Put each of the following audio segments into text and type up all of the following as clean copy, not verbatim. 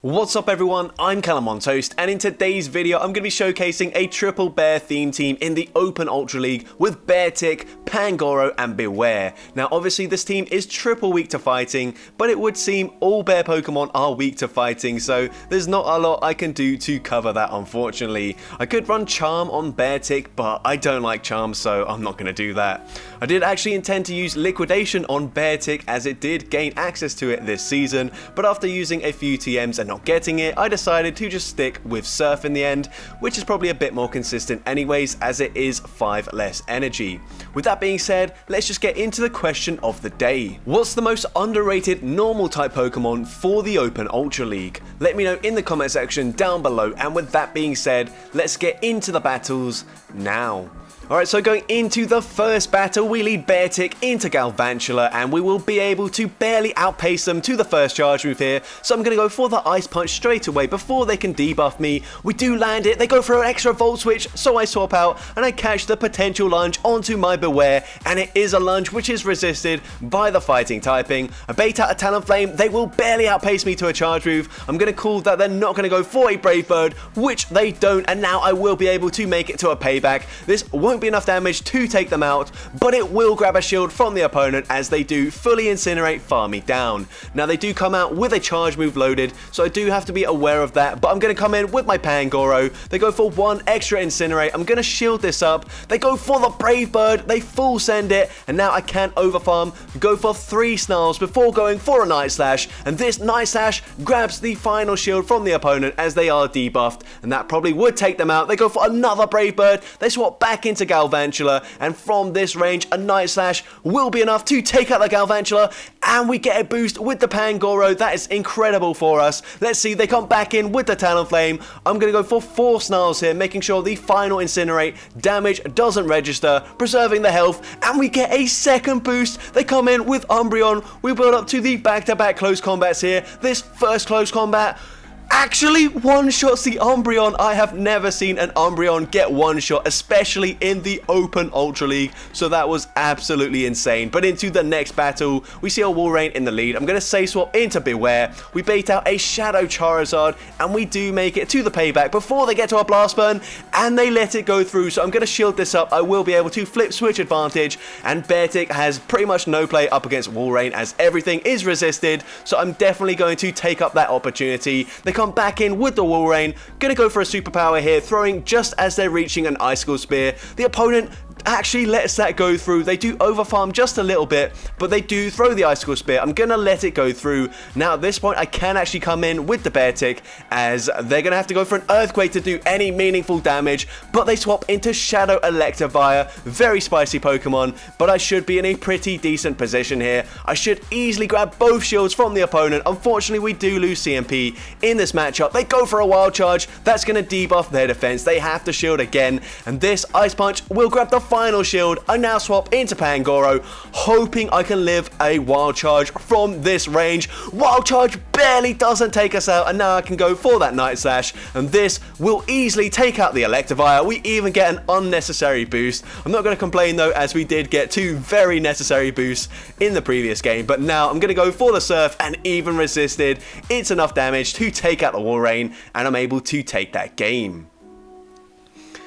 What's up everyone, I'm CallumOnToast, and in today's video I'm going to be showcasing a triple bear theme team in the Open Ultra League with Beartic, Pangoro and Bewear. Now obviously this team is triple weak to fighting, but it would seem all bear Pokemon are weak to fighting, so there's not a lot I can do to cover that unfortunately. I could run Charm on Beartic, but I don't like Charm, so I'm not going to do that. I did actually intend to use Liquidation on Beartic as it did gain access to it this season, but after using a few TMs and not getting it, I decided to just stick with Surf in the end, which is probably a bit more consistent anyways as it is 5 less energy. With that being said, let's just get into the question of the day. What's the most underrated normal type Pokemon for the Open Ultra League? Let me know in the comment section down below, and with that being said, let's get into the battles now. Alright, so going into the first battle, we lead Beartic into Galvantula, and we will be able to barely outpace them to the first charge move here, so I'm going to go for the Ice Punch straight away before they can debuff me. We do land it, they go for an extra Volt Switch, so I swap out, and I catch the potential lunge onto my Bewear, and it is a lunge which is resisted by the fighting typing. I bait out a Talonflame, they will barely outpace me to a charge move. I'm going to call that they're not going to go for a Brave Bird, which they don't, and now I will be able to make it to a payback. This won't be enough damage to take them out, but it will grab a shield from the opponent as they do fully incinerate, farm me down. Now they do come out with a charge move loaded, so I do have to be aware of that, but I'm going to come in with my Pangoro. They go for one extra incinerate. I'm going to shield this up. They go for the Brave Bird, they full send it, and now I can overfarm, go for 3 Snarls before going for a Night Slash, and this Night Slash grabs the final shield from the opponent as they are debuffed, and that probably would take them out. They go for another Brave Bird, they swap back into Galvantula, and from this range a Night Slash will be enough to take out the Galvantula, and we get a boost with the Pangoro. That is incredible for us. Let's see, they come back in with the Talonflame. I'm going to go for 4 Snarls here, making sure the final incinerate damage doesn't register, preserving the health, and we get a second boost. They come in with Umbreon. We build up to the back-to-back close combats here. This first close combat actually one-shots the Umbreon. I have never seen an Umbreon get one-shot, especially in the Open Ultra League, so that was absolutely insane. But into the next battle, we see a Walrein in the lead. I'm going to say swap into Bewear. We bait out a Shadow Charizard, and we do make it to the payback before they get to our Blast Burn, and they let it go through, so I'm going to shield this up. I will be able to flip switch advantage, and Beartic has pretty much no play up against Walrein as everything is resisted, so I'm definitely going to take up that opportunity. They come back in with the Walrein, gonna go for a superpower here, throwing just as they're reaching an Icicle Spear. The opponent actually lets that go through. They do overfarm just a little bit, but they do throw the Icicle Spear. I'm gonna let it go through. Now at this point I can actually come in with the Beartic as they're gonna have to go for an Earthquake to do any meaningful damage, but they swap into Shadow Electivire. Very spicy Pokemon, but I should be in a pretty decent position here. I should easily grab both shields from the opponent. Unfortunately we do lose CMP in this matchup. They go for a Wild Charge. That's gonna debuff their defense. They have to shield again, and this Ice Punch will grab the final shield. I now swap into Pangoro, hoping I can live a Wild Charge from this range. Wild Charge barely doesn't take us out, and now I can go for that Night Slash, and this will easily take out the Electivire. We even get an unnecessary boost. I'm not going to complain though, as we did get 2 very necessary boosts in the previous game, but now I'm going to go for the Surf, and even resisted, it's enough damage to take out the Walrein, and I'm able to take that game.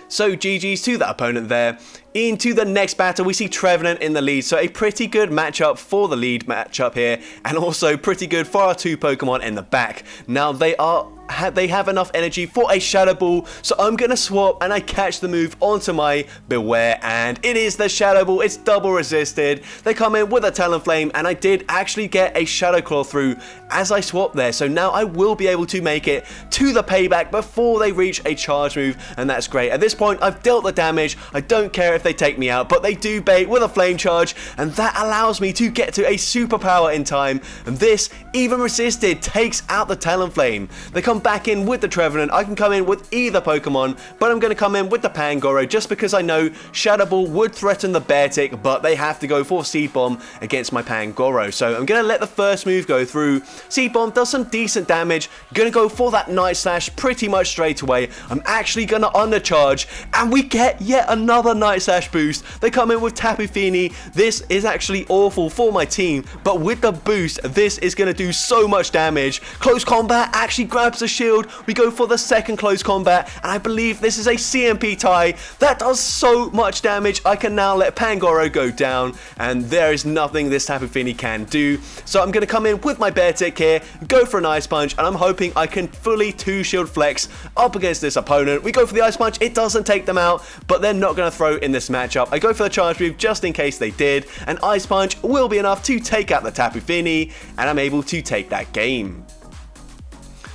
So GG's to that opponent there. Into the next battle, we see Trevenant in the lead, so a pretty good matchup for the lead matchup here, and also pretty good for our 2 Pokemon in the back. Now they have enough energy for a Shadow Ball, so I'm going to swap, and I catch the move onto my Bewear, and it is the Shadow Ball. It's double resisted. They come in with a Talonflame, and I did actually get a Shadow Claw through as I swap there, so now I will be able to make it to the payback before they reach a charge move, and that's great. At this point, I've dealt the damage. I don't care if they take me out, but they do bait with a Flame Charge, and that allows me to get to a superpower in time, and this, even resisted, takes out the Talonflame. They come back back in with the Trevenant. I can come in with either Pokemon, but I'm going to come in with the Pangoro just because I know Shadow Ball would threaten the Beartic, but they have to go for Seed Bomb against my Pangoro. So I'm going to let the first move go through. Seed Bomb does some decent damage. Going to go for that Night Slash pretty much straight away. I'm actually going to undercharge, and we get yet another Night Slash boost. They come in with Tapu Fini. This is actually awful for my team, but with the boost, this is going to do so much damage. Close Combat actually grabs the shield. We go for the second Close Combat, and I believe this is a CMP tie. That does so much damage. I can now let Pangoro go down, and there is nothing this Tapu Fini can do. So I'm going to come in with my Beartic here, go for an Ice Punch, and I'm hoping I can fully 2-shield flex up against this opponent. We go for the Ice Punch. It doesn't take them out, but they're not going to throw in this matchup. I go for the Charge Move just in case they did, and Ice Punch will be enough to take out the Tapu Fini, and I'm able to take that game.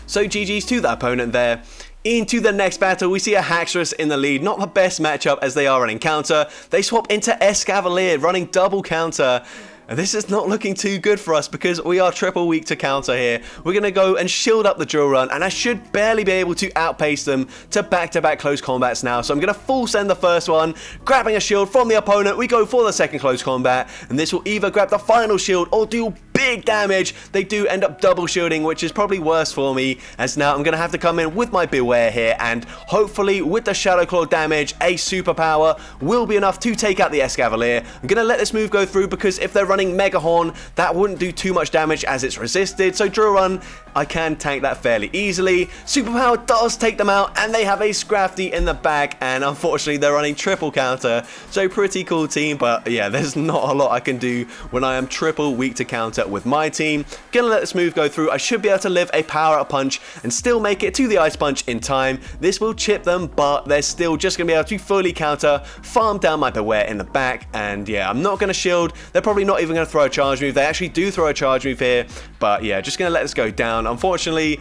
So GG's to that opponent there. Into the next battle, we see a Haxorus in the lead. Not the best matchup as they are running counter. They swap into Escavalier, running double counter. And this is not looking too good for us because we are triple weak to counter here. We're going to go and shield up the Drill Run, and I should barely be able to outpace them to back-to-back close combats now. So I'm going to full send the first one, grabbing a shield from the opponent. We go for the second close combat, and this will either grab the final shield or do big damage. They do end up double shielding, which is probably worse for me, as now I'm going to have to come in with my Bewear here, and hopefully with the Shadow Claw damage, a superpower will be enough to take out the Escavalier. I'm going to let this move go through because if they're running Mega Horn, that wouldn't do too much damage as it's resisted. So Drill Run, I can tank that fairly easily. Superpower does take them out, and they have a Scrafty in the back, and unfortunately they're running triple counter. So pretty cool team, but yeah, there's not a lot I can do when I am triple weak to counter with my team. Gonna let this move go through. I should be able to live a Power Up Punch and still make it to the Ice Punch in time. This will chip them, but they're still just gonna be able to fully counter, farm down my Bewear in the back, and yeah, I'm not gonna shield. They're probably not even gonna throw a charge move. They actually do throw a charge move here, but yeah, just gonna let this go down. Unfortunately,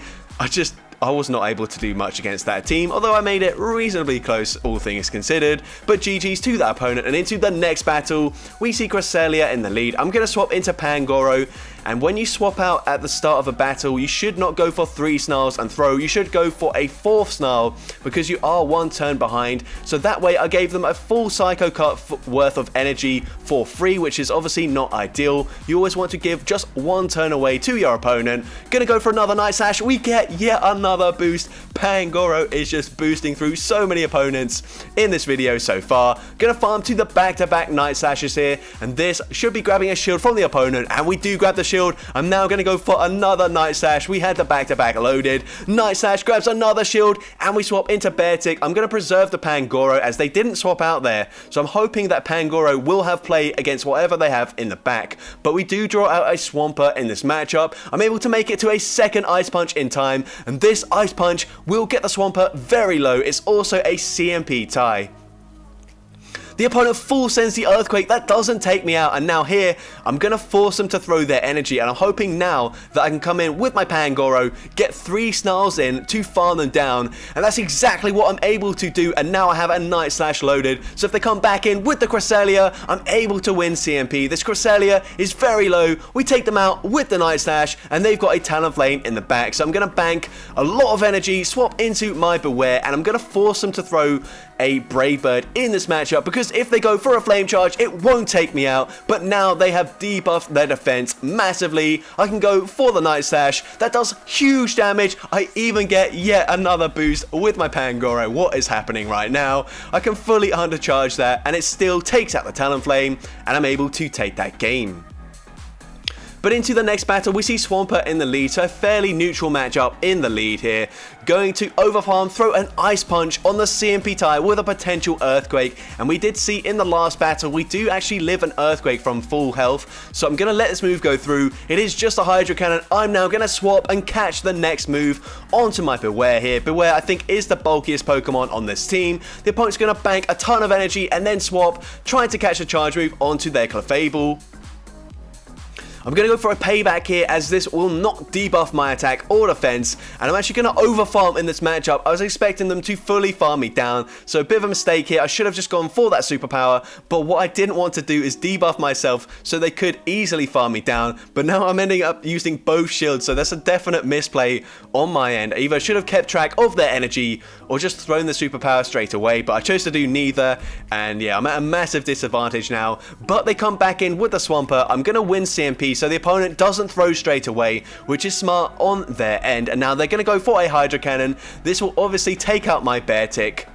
I was not able to do much against that team, although I made it reasonably close, all things considered. But GG's to that opponent, and into the next battle, we see Cresselia in the lead. I'm going to swap into Pangoro, and when you swap out at the start of a battle, you should not go for 3 Snarls and throw. You should go for a 4th Snarl, because you are 1 turn behind. So that way, I gave them a full Psycho Cut worth of energy for free, which is obviously not ideal. You always want to give just 1 turn away to your opponent. Gonna go for another Night Slash. We get yet another boost. Pangoro is just boosting through so many opponents in this video so far. Gonna farm to the back-to-back Night Slashes here, and this should be grabbing a shield from the opponent, and we do grab the shield. I'm now gonna go for another Night Slash. We had the back-to-back loaded. Night Slash grabs another shield, and we swap into Beartic. I'm gonna preserve the Pangoro as they didn't swap out there, so I'm hoping that Pangoro will have play against whatever they have in the back. But we do draw out a Swampert in this matchup. I'm able to make it to a second Ice Punch in time, and this Ice Punch will get the Swampert very low. It's also a CMP tie. The opponent full sends the Earthquake. That doesn't take me out, and now here I'm going to force them to throw their energy, and I'm hoping now that I can come in with my Pangoro, get 3 Snarls in to farm them down, and that's exactly what I'm able to do, and now I have a Night Slash loaded. So if they come back in with the Cresselia, I'm able to win CMP. This Cresselia is very low. We take them out with the Night Slash, and they've got a Talonflame in the back, so I'm going to bank a lot of energy, swap into my Bewear, and I'm going to force them to throw a Brave Bird in this matchup, because if they go for a Flame Charge, it won't take me out, but now they have debuffed their defense massively. I can go for the Night Slash. That does huge damage. I even get yet another boost with my Pangoro. What is happening right now? I can fully undercharge that, and it still takes out the Talonflame, and I'm able to take that game. But into the next battle, we see Swampert in the lead, so a fairly neutral matchup in the lead here. Going to overfarm, throw an Ice Punch on the CMP tie with a potential Earthquake. And we did see in the last battle, we do actually live an Earthquake from full health. So I'm going to let this move go through. It is just a Hydro Cannon. I'm now going to swap and catch the next move onto my Bewear here. Bewear, I think, is the bulkiest Pokemon on this team. The opponent's going to bank a ton of energy and then swap, trying to catch a charge move onto their Clefable. I'm going to go for a payback here, as this will not debuff my attack or defense, and I'm actually going to overfarm in this matchup. I was expecting them to fully farm me down, so a bit of a mistake here. I should have just gone for that superpower, but what I didn't want to do is debuff myself so they could easily farm me down, but now I'm ending up using both shields, so that's a definite misplay on my end. I either should have kept track of their energy or just thrown the superpower straight away, but I chose to do neither, and yeah, I'm at a massive disadvantage now, but they come back in with the Swampert. I'm going to win CMP, so the opponent doesn't throw straight away, which is smart on their end, and now they're going to go for a Hydro Cannon. This will obviously take out my Beartic.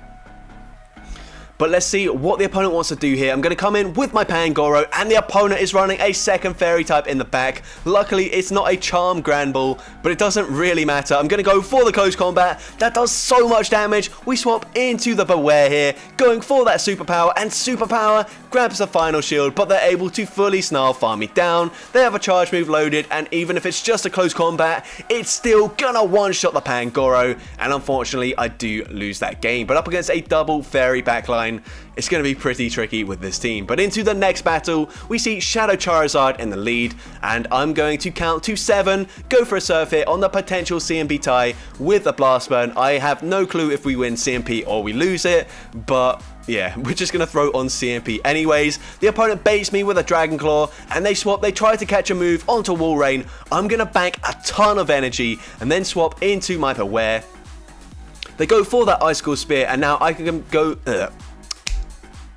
But let's see what the opponent wants to do here. I'm going to come in with my Pangoro, and the opponent is running a second fairy type in the back. Luckily, it's not a Charm Grand Ball, but it doesn't really matter. I'm going to go for the close combat. That does so much damage. We swap into the Bewear here, going for that superpower, and superpower grabs the final shield, but they're able to fully snarl farm me down. They have a charge move loaded, and even if it's just a close combat, it's still gonna one-shot the Pangoro, and unfortunately, I do lose that game. But up against a double fairy backline, it's going to be pretty tricky with this team. But into the next battle, we see Shadow Charizard in the lead, and I'm going to count to 7, go for a surf hit on the potential CMP tie with the Blast Burn. I have no clue if we win CMP or we lose it, but yeah, we're just going to throw on CMP anyways. The opponent baits me with a Dragon Claw, and they swap. They try to catch a move onto Wall Rain. I'm going to bank a ton of energy and then swap into my Bewear. They go for that Icicle Spear, and now I can go...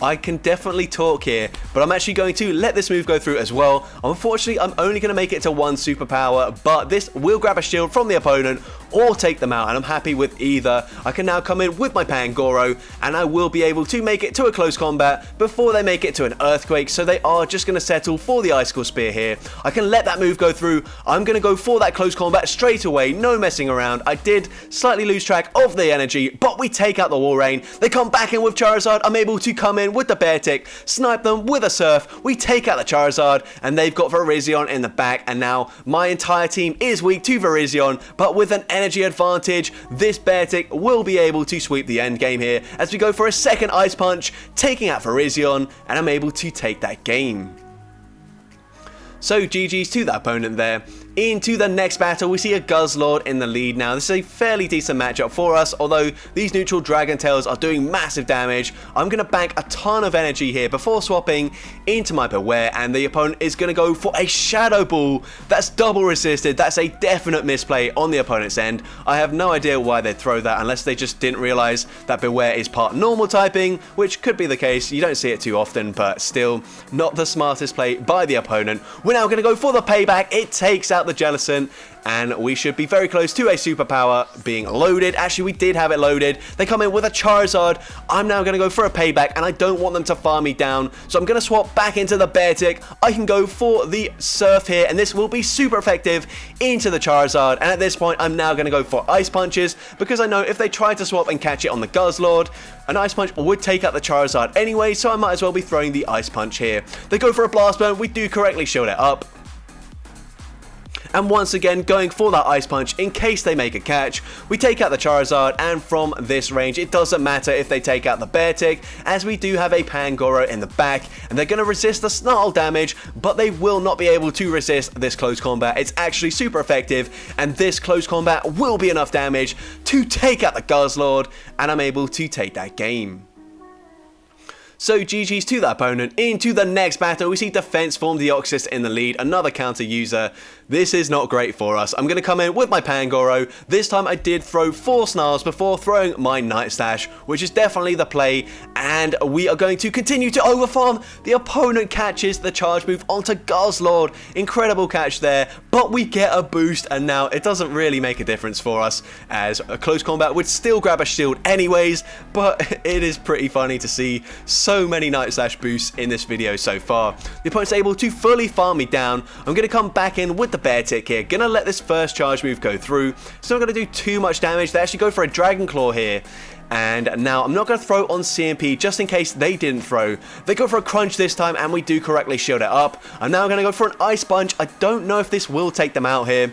I can definitely talk here, but I'm actually going to let this move go through as well. Unfortunately, I'm only going to make it to 1 superpower, but this will grab a shield from the opponent or take them out, and I'm happy with either. I can now come in with my Pangoro, and I will be able to make it to a close combat before they make it to an Earthquake, so they are just going to settle for the Icicle Spear here. I can let that move go through. I'm going to go for that close combat straight away, no messing around. I did slightly lose track of the energy, but we take out the Wall Rain. They come back in with Charizard. I'm able to come in with the Beartic, snipe them with a Surf. We take out the Charizard, and they've got Virizion in the back, and now my entire team is weak to Virizion, but with an energy advantage, this Beartic will be able to sweep the end game here as we go for a second Ice Punch, taking out Virizion, and I'm able to take that game. So GG's to that opponent there. Into the next battle, we see a Guzzlord in the lead now. This is a fairly decent matchup for us, although these neutral Dragon Tails are doing massive damage. I'm going to bank a ton of energy here before swapping into my Bewear, and the opponent is going to go for a Shadow Ball. That's double resisted. That's a definite misplay on the opponent's end. I have no idea why they'd throw that, unless they just didn't realize that Bewear is part normal typing, which could be the case. You don't see it too often, but still not the smartest play by the opponent. We're now going to go for the payback. It takes out the Jellicent, and we should be very close to a superpower being loaded. Actually, we did have it loaded. They come in with a Charizard. I'm now going to go for a payback, and I don't want them to farm me down, so I'm going to swap back into the Beartic. I can go for the Surf here, and this will be super effective into the Charizard, and at this point, I'm now going to go for Ice Punches, because I know if they try to swap and catch it on the Guzzlord, an Ice Punch would take out the Charizard anyway, so I might as well be throwing the Ice Punch here. They go for a Blast Burn. We do correctly shield it up. And once again, going for that Ice Punch in case they make a catch. We take out the Charizard, and from this range, it doesn't matter if they take out the Beartic, as we do have a Pangoro in the back, and they're going to resist the Snarl damage, but they will not be able to resist this close combat. It's actually super effective, and this close combat will be enough damage to take out the Guzzlord, and I'm able to take that game. So GG's to that opponent. Into the next battle, we see Defense Form Deoxys in the lead, another counter user. This is not great for us. I'm going to come in with my Pangoro. This time I did throw 4 Snarls before throwing my Night Slash, which is definitely the play, and we are going to continue to overfarm. The opponent catches the charge move onto Guzzlord. Incredible catch there, but we get a boost, and now it doesn't really make a difference for us, as a close combat would still grab a shield anyways, but it is pretty funny to see so many Night Slash boosts in this video so far. The opponent's able to fully farm me down. I'm going to come back in with the Beartic here. Going to let this first charge move go through. It's not going to do too much damage. They actually go for a Dragon Claw here. And now I'm not going to throw on CMP just in case they didn't throw. They go for a Crunch this time, and we do correctly shield it up. I'm now going to go for an Ice Punch. I don't know if this will take them out here.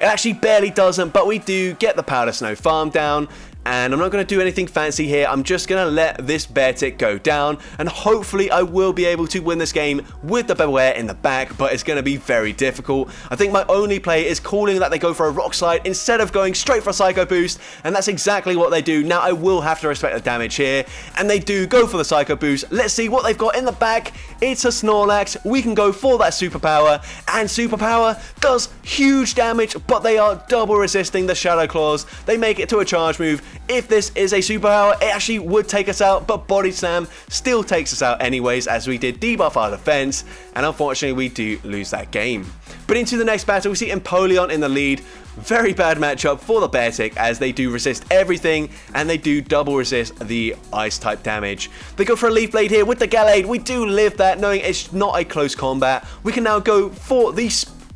It actually barely doesn't, but we do get the Powder Snow farm down. And I'm not going to do anything fancy here. I'm just going to let this Beartic go down, and hopefully I will be able to win this game with the Bewear in the back, but it's going to be very difficult. I think my only play is calling that they go for a Rock Slide instead of going straight for a Psycho Boost, and that's exactly what they do. Now I will have to respect the damage here, and they do go for the Psycho Boost. Let's see what they've got in the back. It's a Snorlax. We can go for that Superpower, and Superpower does huge damage, but they are double resisting the Shadow Claws. They make it to a charge move. If this is a Superpower, it actually would take us out, but Body Slam still takes us out anyways, as we did debuff our defense, and unfortunately we do lose that game. But into the next battle, we see Empoleon in the lead. Very bad matchup for the Beartic, as they do resist everything, and they do double resist the ice type damage. They go for a Leaf Blade here with the Gallade. We do live that, knowing it's not a close combat. We can now go for the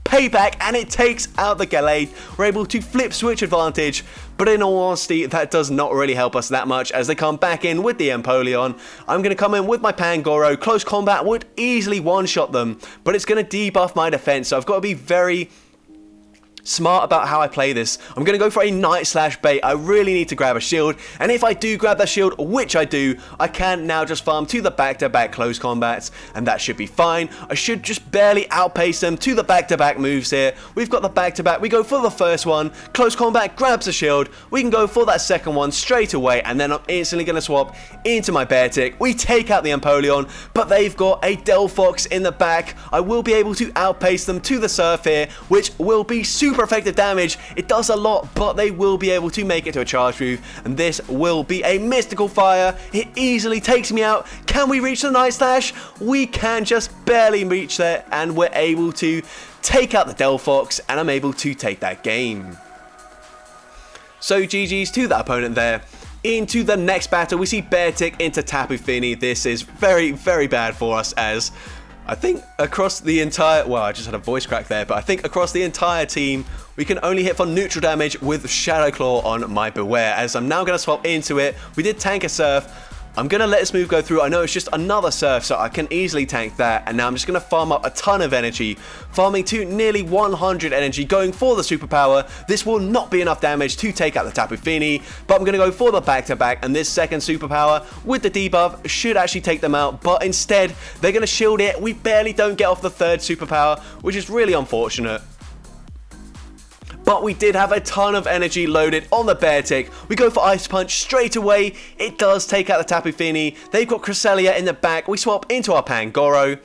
Payback, and it takes out the Gallade. We're able to flip switch advantage, but in all honesty, that does not really help us that much, as they come back in with the Empoleon. I'm going to come in with my Pangoro. Close combat would easily one-shot them, but it's going to debuff my defense, so I've got to be very smart about how I play this. I'm going to go for a Night Slash bait. I really need to grab a shield, and if I do grab that shield, which I do, I can now just farm to the back-to-back close combats, and that should be fine. I should just barely outpace them to the back-to-back moves here. We've got the back-to-back. We go for the first one. Close combat grabs a shield. We can go for that second one straight away, and then I'm instantly going to swap into my Beartic. We take out the Empoleon, but they've got a Delphox in the back. I will be able to outpace them to the Surf here, which will be super effective damage. It does a lot, but they will be able to make it to a charge move, and this will be a Mystical Fire. It easily takes me out. Can we reach the Night Slash? We can just barely reach there, and we're able to take out the Delphox, and I'm able to take that game. So GG's to that opponent there. Into the next battle, we see Beartic into Tapu Fini. This is very, very bad for us, as I think across the entire, well, I just had a voice crack there, but I think across the entire team, we can only hit for neutral damage with Shadow Claw on my Bewear, as I'm now going to swap into it. We did tank a Surf. I'm going to let this move go through. I know it's just another Surf, so I can easily tank that. And now I'm just going to farm up a ton of energy, farming to nearly 100 energy, going for the Superpower. This will not be enough damage to take out the Tapu Fini, but I'm going to go for the back-to-back, and this second Superpower with the debuff should actually take them out, but instead, they're going to shield it. We barely don't get off the third Superpower, which is really unfortunate. But we did have a ton of energy loaded on the Beartic. We go for Ice Punch straight away. It does take out the Tapu Fini. They've got Cresselia in the back. We swap into our Pangoro.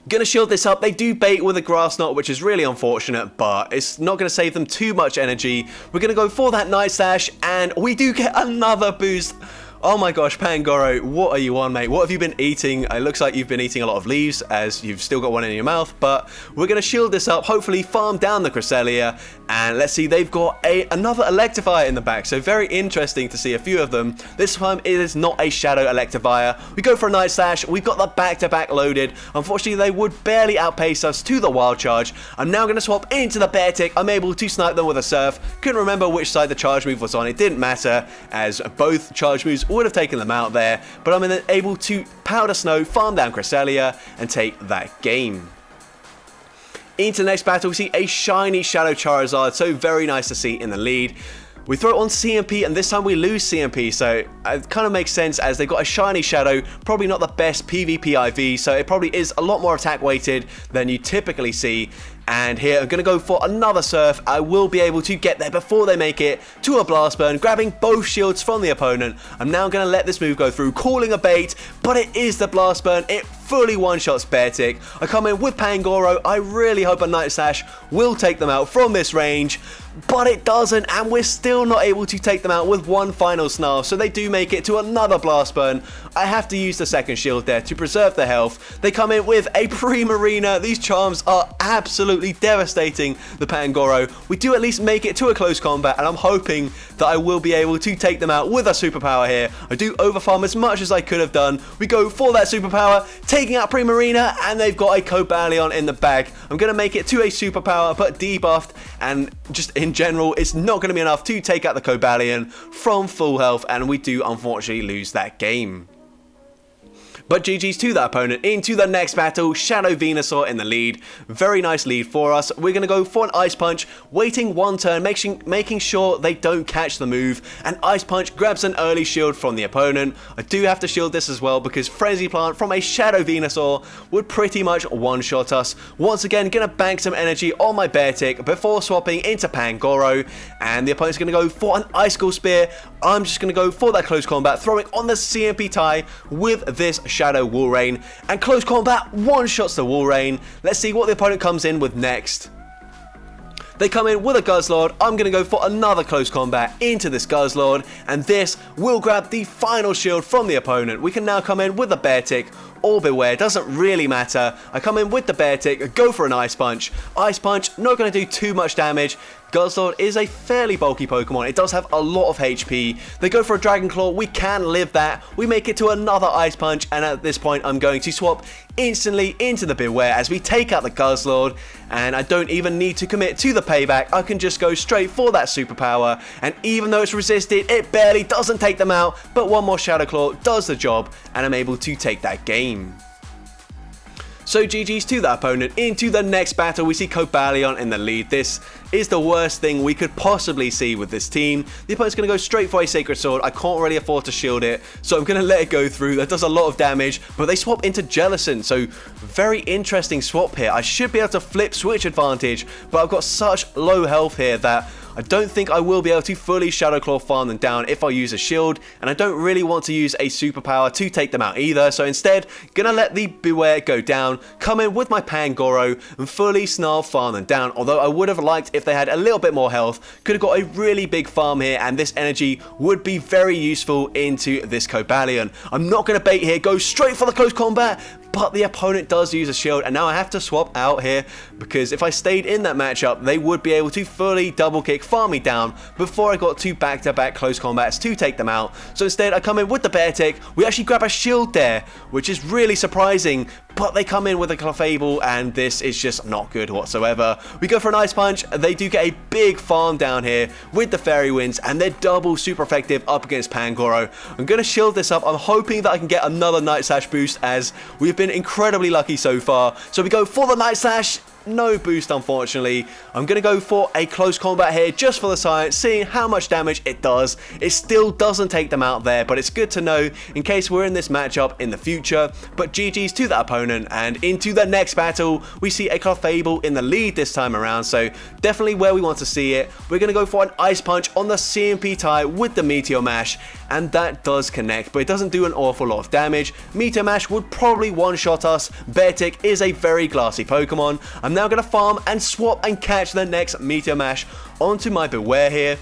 Gonna shield this up. They do bait with a Grass Knot, which is really unfortunate, but it's not gonna save them too much energy. We're gonna go for that Night Slash, and we do get another boost. Oh my gosh, Pangoro, what are you on, mate? What have you been eating? It looks like you've been eating a lot of leaves, as you've still got one in your mouth, but we're going to shield this up, hopefully farm down the Cresselia, and let's see, they've got another Electivire in the back, so very interesting to see a few of them. This time it is not a Shadow Electivire. We go for a Night Slash. We've got the back-to-back loaded. Unfortunately, they would barely outpace us to the Wild Charge. I'm now going to swap into the Beartic. I'm able to snipe them with a Surf. Couldn't remember which side the charge move was on. It didn't matter, as both charge moves would have taken them out there, but I'm then able to Powder Snow, farm down Cresselia, and take that game. Into the next battle, we see a shiny Shadow Charizard, so very nice to see in the lead. We throw it on CMP, and this time we lose CMP, so it kind of makes sense, as they've got a shiny Shadow, probably not the best PvP IV, so it probably is a lot more attack weighted than you typically see. And here I'm going to go for another Surf. I will be able to get there before they make it to a Blast Burn, grabbing both shields from the opponent. I'm now going to let this move go through, calling a bait, but it is the Blast Burn. It fully one-shots Beartic. I come in with Pangoro. I really hope a Night Slash will take them out from this range, but it doesn't, and we're still not able to take them out with one final Snarl, so they do make it to another Blast Burn. I have to use the second shield there to preserve the health. They come in with a Primarina. These charms are absolutely devastating the Pangoro. We do at least make it to a close combat, and I'm hoping that I will be able to take them out with a Superpower here. I do overfarm as much as I could have done. We go for that Superpower, taking out Primarina, and they've got a Cobalion in the bag. I'm going to make it to a Superpower, but debuffed, and just in general, it's not going to be enough to take out the Cobalion from full health, and we do unfortunately lose that game. But GG's to that opponent. Into the next battle, Shadow Venusaur in the lead. Very nice lead for us. We're going to go for an Ice Punch, waiting one turn, making sure they don't catch the move. And Ice Punch grabs an early shield from the opponent. I do have to shield this as well because Frenzy Plant from a Shadow Venusaur would pretty much one-shot us. Once again, going to bank some energy on my Beartic before swapping into Pangoro. And the opponent's going to go for an Icicle Spear. I'm just going to go for that close combat, throwing on the CMP tie with this Shadow Walrein, and close combat one-shots the Walrein. Let's see what the opponent comes in with next. They come in with a Guzzlord. I'm going to go for another close combat into this Guzzlord, and this will grab the final shield from the opponent. We can now come in with a Beartic or Bewear, doesn't really matter. I come in with the Beartic, go for an Ice Punch. Ice Punch, not going to do too much damage. Guzzlord is a fairly bulky Pokemon. It does have a lot of HP. They go for a Dragon Claw. We can live that. We make it to another Ice Punch, and at this point, I'm going to swap instantly into the Bewear as we take out the Guzzlord, and I don't even need to commit to the payback. I can just go straight for that superpower, and even though it's resisted, it barely doesn't take them out, but one more Shadow Claw does the job, and I'm able to take that game. So GG's to that opponent. Into the next battle, we see Cobalion in the lead. This is the worst thing we could possibly see with this team. The opponent's going to go straight for a Sacred Sword. I can't really afford to shield it, so I'm going to let it go through. That does a lot of damage, but they swap into Jellicent, so very interesting swap here. I should be able to flip switch advantage, but I've got such low health here that I don't think I will be able to fully Shadow Claw farm them down if I use a shield, and I don't really want to use a superpower to take them out either, so instead, gonna let the Bewear go down, come in with my Pangoro, and fully Snarl farm them down, although I would have liked if they had a little bit more health. Could have got a really big farm here, and this energy would be very useful into this Cobalion. I'm not gonna bait here, go straight for the close combat, but the opponent does use a shield, and now I have to swap out here because if I stayed in that matchup, they would be able to fully double kick, farm me down before I got two back-to-back close combats to take them out. So instead, I come in with the Beartic. We actually grab a shield there, which is really surprising, but they come in with a Clefable, and this is just not good whatsoever. We go for an Ice Punch. They do get a big farm down here with the Fairy Winds, and they're double super effective up against Pangoro. I'm going to shield this up. I'm hoping that I can get another Night Slash boost, as we've been incredibly lucky so far. So we go for the Night Slash. No boost, unfortunately. I'm going to go for a close combat here just for the science, seeing how much damage it does. It still doesn't take them out there, but it's good to know in case we're in this matchup in the future. But GG's to that opponent, and into the next battle, we see a Clefable in the lead this time around, so definitely where we want to see it. We're going to go for an Ice Punch on the CMP tie with the Meteor Mash, and that does connect, but it doesn't do an awful lot of damage. Meteor Mash would probably one-shot us. Beartic is a very glassy Pokemon. I'm now going to farm and swap and catch the next Meteor Mash onto my Bewear here.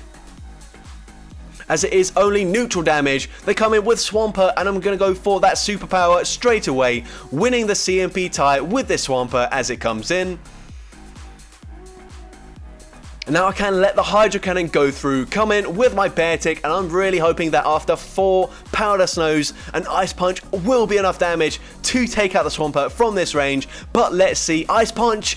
As it is only neutral damage, they come in with Swampert, and I'm going to go for that superpower straight away, winning the CMP tie with this Swampert as it comes in. And now I can let the Hydro Cannon go through, come in with my Beartic, and I'm really hoping that after 4 Powder Snows, an Ice Punch will be enough damage to take out the Swampert from this range. But let's see, Ice Punch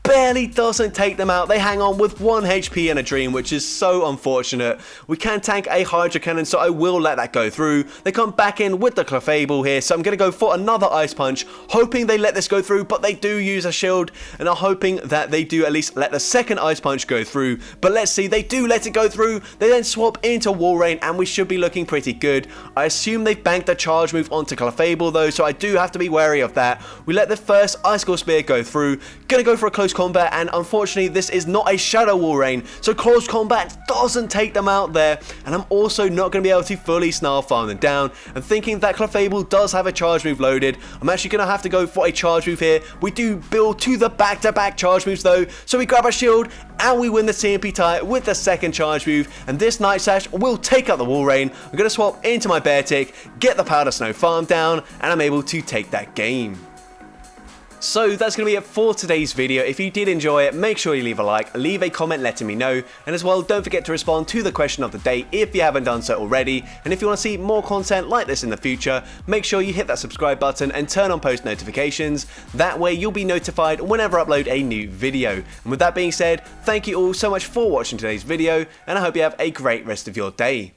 barely doesn't take them out. They hang on with 1 HP and a Dream, which is so unfortunate. We can tank a Hydro Cannon, so I will let that go through. They come back in with the Clefable here, so I'm going to go for another Ice Punch, hoping they let this go through, but they do use a shield, and I'm hoping that they do at least let the second Ice Punch go through. But let's see, they do let it go through. They then swap into Walrein, and we should be looking pretty good. I assume they've banked the charge move onto Clefable though, so I do have to be wary of that. We let the first Icicle Spear go through. Gonna go for a close combat, and unfortunately this is not a Shadow Walrein, so close combat doesn't take them out there, and I'm also not going to be able to fully Snarl farm them down. And thinking that Clefable does have a charge move loaded, I'm actually going to have to go for a charge move here. We do build to the back-to-back charge moves though, so we grab a shield and we win the CMP tie with the second charge move, and this Night Slash will take out the Walrein. I'm going to swap into my Beartic, get the Powder Snow farm down, and I'm able to take that game. So that's going to be it for today's video. If you did enjoy it, make sure you leave a like, leave a comment letting me know, and as well, don't forget to respond to the question of the day if you haven't done so already. And if you want to see more content like this in the future, make sure you hit that subscribe button and turn on post notifications. That way you'll be notified whenever I upload a new video. And with that being said, thank you all so much for watching today's video, and I hope you have a great rest of your day.